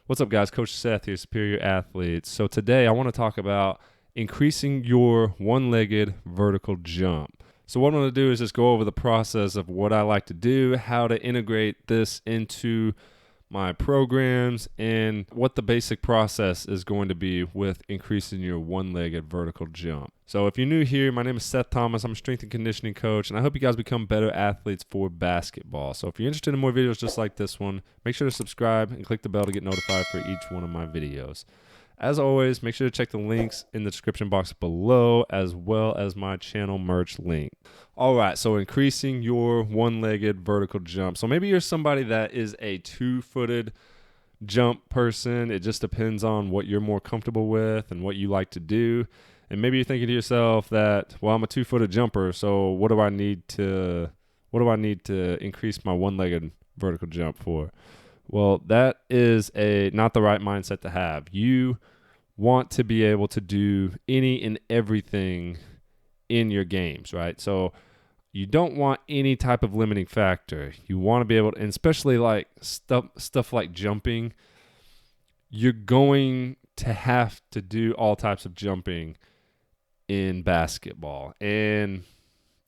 What's up, guys? Coach Seth here, Superior Athletes. So today I want to talk about increasing your one-legged vertical jump. So what I'm going to do is just go over the process of what I like to do, how to integrate this into my programs, and what the basic process is going to be with increasing your one-legged vertical jump. So if you're new here, my name is Seth Thomas. I'm a strength and conditioning coach, and I hope you guys become better athletes for basketball. So if you're interested in more videos just like this one, make sure to subscribe and click the bell to get notified for each one of my videos. As always, make sure to check the links in the description box below, as well as my channel merch link. All right, so increasing your one-legged vertical jump. So maybe you're somebody that is a two-footed jump person. It just depends on what you're more comfortable with and what you like to do. And maybe you're thinking to yourself that, well, I'm a two-footed jumper, so what do I need to increase my one-legged vertical jump for? Well, that is not the right mindset to have. You want to be able to do any and everything in your games, right? So you don't want any type of limiting factor. You want to be able to, and especially like stuff like jumping, you're going to have to do all types of jumping in basketball. And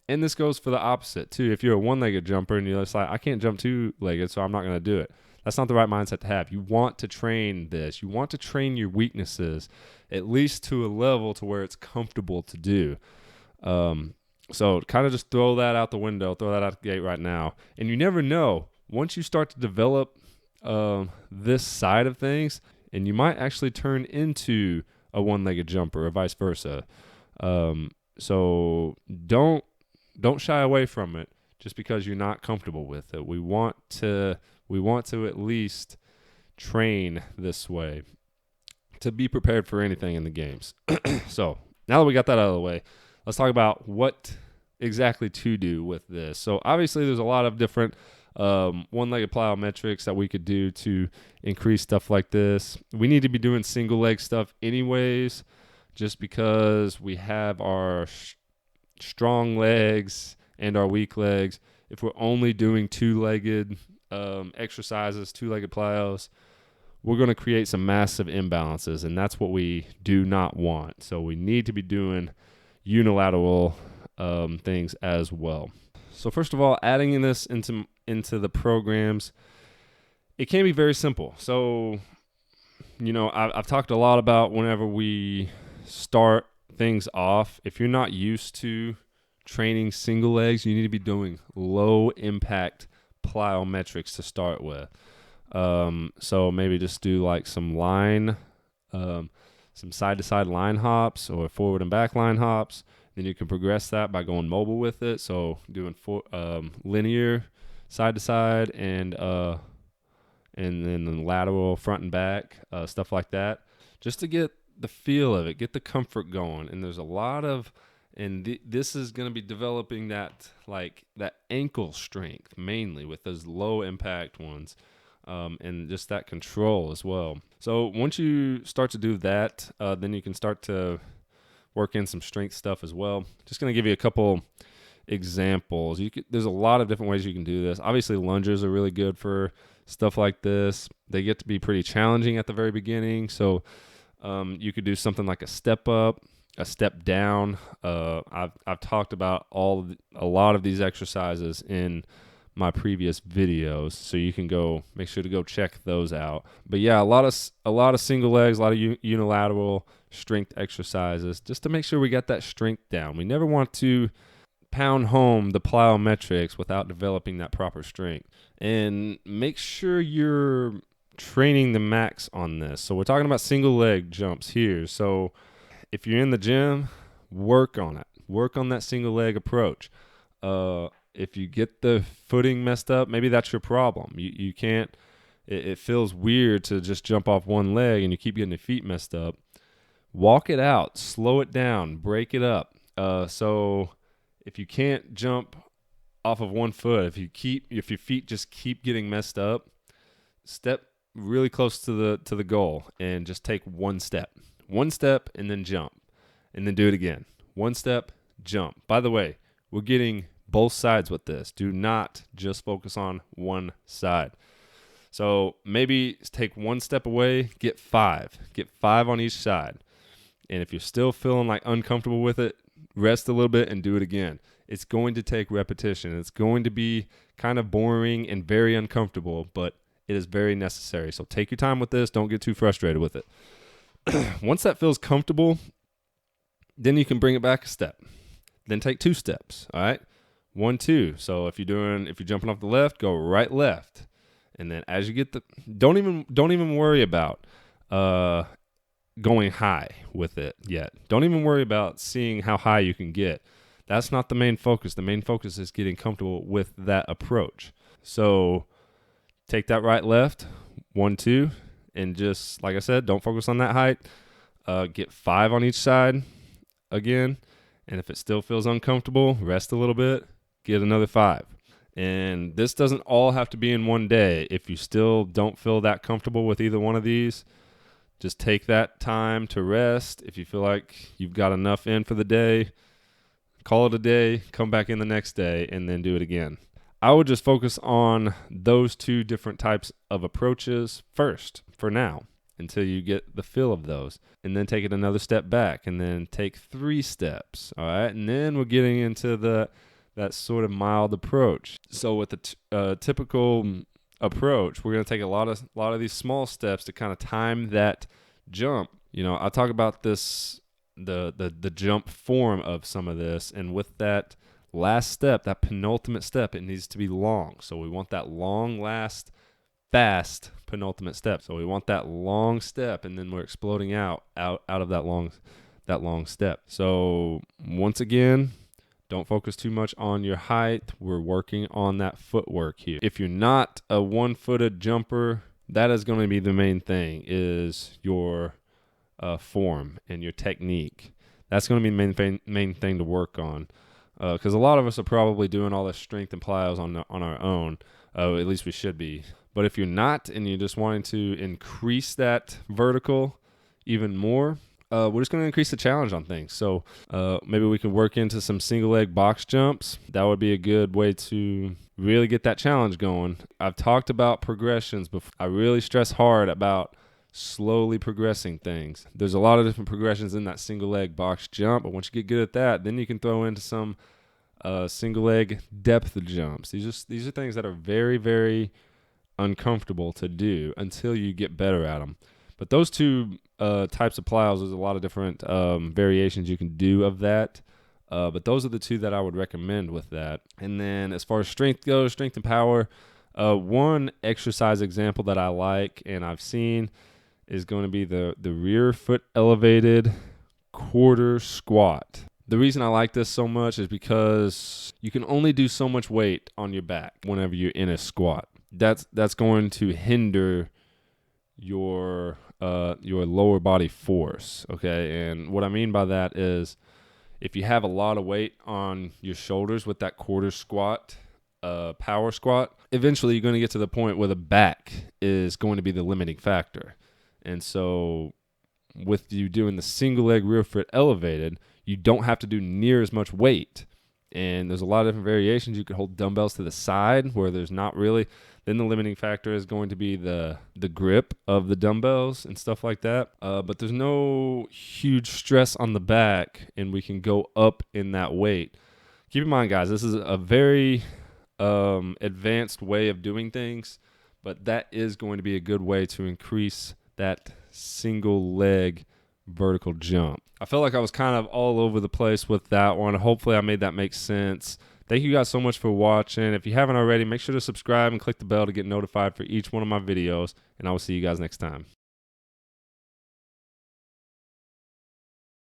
this goes for the opposite too. If you're a one-legged jumper and you're just like, I can't jump two-legged, so I'm not going to do it. That's not the right mindset to have. You want to train this. You want to train your weaknesses at least to a level to where it's comfortable to do. So kind of just throw that out the window, throw that out the gate right now. And you never know. Once you start to develop this side of things, and you might actually turn into a one-legged jumper or vice versa. So don't shy away from it just because you're not comfortable with it. We want to at least train this way to be prepared for anything in the games. So now that we got that out of the way, let's talk about what exactly to do with this. So obviously there's a lot of different one-legged plyometrics that we could do to increase stuff like this. We need to be doing single leg stuff anyways, just because we have our strong legs and our weak legs. If we're only doing two-legged exercises, two-legged plyos, we're going to create some massive imbalances, and that's what we do not want. So we need to be doing unilateral things as well. So first of all, adding this into the programs, it can be very simple. So, I've talked a lot about whenever we start things off, if you're not used to training single legs, you need to be doing low impact plyometrics to start with. So maybe just do like some side to side line hops or forward and back line hops. Then you can progress that by going mobile with it. So doing linear side to side and then the lateral front and back, stuff like that, just to get the feel of it, get the comfort going. And there's a lot of, this is going to be developing that ankle strength mainly with those low impact ones, and just that control as well. So once you start to do that, then you can start to work in some strength stuff as well. Just going to give you a couple examples. There's a lot of different ways you can do this. Obviously, lunges are really good for stuff like this. They get to be pretty challenging at the very beginning. So you could do something like a step up, a step down. I've talked about a lot of these exercises in my previous videos, so you can make sure to go check those out. But yeah, a lot of single legs, a lot of unilateral strength exercises, just to make sure we got that strength down. We never want to pound home the plyometrics without developing that proper strength. And make sure you're training the max on this. So we're talking about single leg jumps here. So if you're in the gym, work on it. Work on that single leg approach. If you get the footing messed up, maybe that's your problem. You can't, it feels weird to just jump off one leg and you keep getting your feet messed up. Walk it out, slow it down, break it up. So if you can't jump off of one foot, if your feet just keep getting messed up, step really close to the goal and just take one step and then jump and then do it again. One step, jump. By the way, we're getting both sides with this. Do not just focus on one side. So maybe take one step away, get 5. Get 5 on each side. And if you're still feeling like uncomfortable with it, rest a little bit and do it again. It's going to take repetition. It's going to be kind of boring and very uncomfortable, but it is very necessary. So take your time with this. Don't get too frustrated with it. Once that feels comfortable, then you can bring it back a step. Then take 2 steps. All right, 1, 2. So if you're jumping off the left, go right, left, and then as you get don't even worry about going high with it yet. Don't even worry about seeing how high you can get. That's not the main focus. The main focus is getting comfortable with that approach. So take that right, left, 1, 2, and just like I said, don't focus on that height. Get 5 on each side again, and if it still feels uncomfortable, rest a little bit, get another 5. And this doesn't all have to be in one day. If you still don't feel that comfortable with either one of these, just take that time to rest. If you feel like you've got enough in for the day, call it a day, come back in the next day, and then do it again. I would just focus on those 2 different types of approaches first for now until you get the feel of those, and then take it another step back, and then take 3 steps, all right? And then we're getting into that sort of mild approach. So with the typical approach, we're going to take a lot of these small steps to kind of time that jump. You know, I talk about this, the jump form of some of this, and with that last step, that penultimate step, it needs to be long. So we want that long, last, fast penultimate step. So we want that long step, and then we're exploding out of that long step. So once again, don't focus too much on your height. We're working on that footwork here. If you're not a one-footed jumper, that is going to be the main thing, is your form and your technique. That's going to be the main thing to work on, because a lot of us are probably doing all this strength and plyos on our own. At least we should be. But if you're not, and you're just wanting to increase that vertical even more, we're just going to increase the challenge on things. So maybe we can work into some single leg box jumps. That would be a good way to really get that challenge going. I've talked about progressions before. I really stress hard about slowly progressing things. There's a lot of different progressions in that single leg box jump, but once you get good at that, then you can throw into some single leg depth jumps. These are things that are very, very uncomfortable to do until you get better at them. But those 2 types of plyos, there's a lot of different variations you can do of that. But those are the 2 that I would recommend with that. And then as far as strength goes, strength and power, one exercise example that I like and I've seen is going to be the rear foot elevated quarter squat. The reason I like this so much is because you can only do so much weight on your back whenever you're in a squat. That's going to hinder your lower body force, okay? And what I mean by that is if you have a lot of weight on your shoulders with that quarter squat, power squat, eventually you're going to get to the point where the back is going to be the limiting factor. And so with you doing the single leg rear foot elevated, you don't have to do near as much weight. And there's a lot of different variations. You could hold dumbbells to the side where there's not really. Then the limiting factor is going to be the grip of the dumbbells and stuff like that. But there's no huge stress on the back, and we can go up in that weight. Keep in mind, guys, this is a very advanced way of doing things, but that is going to be a good way to increase that single leg vertical jump. I felt like I was kind of all over the place with that one. Hopefully I made that make sense. Thank you guys so much for watching. If you haven't already, make sure to subscribe and click the bell to get notified for each one of my videos, and I will see you guys next time.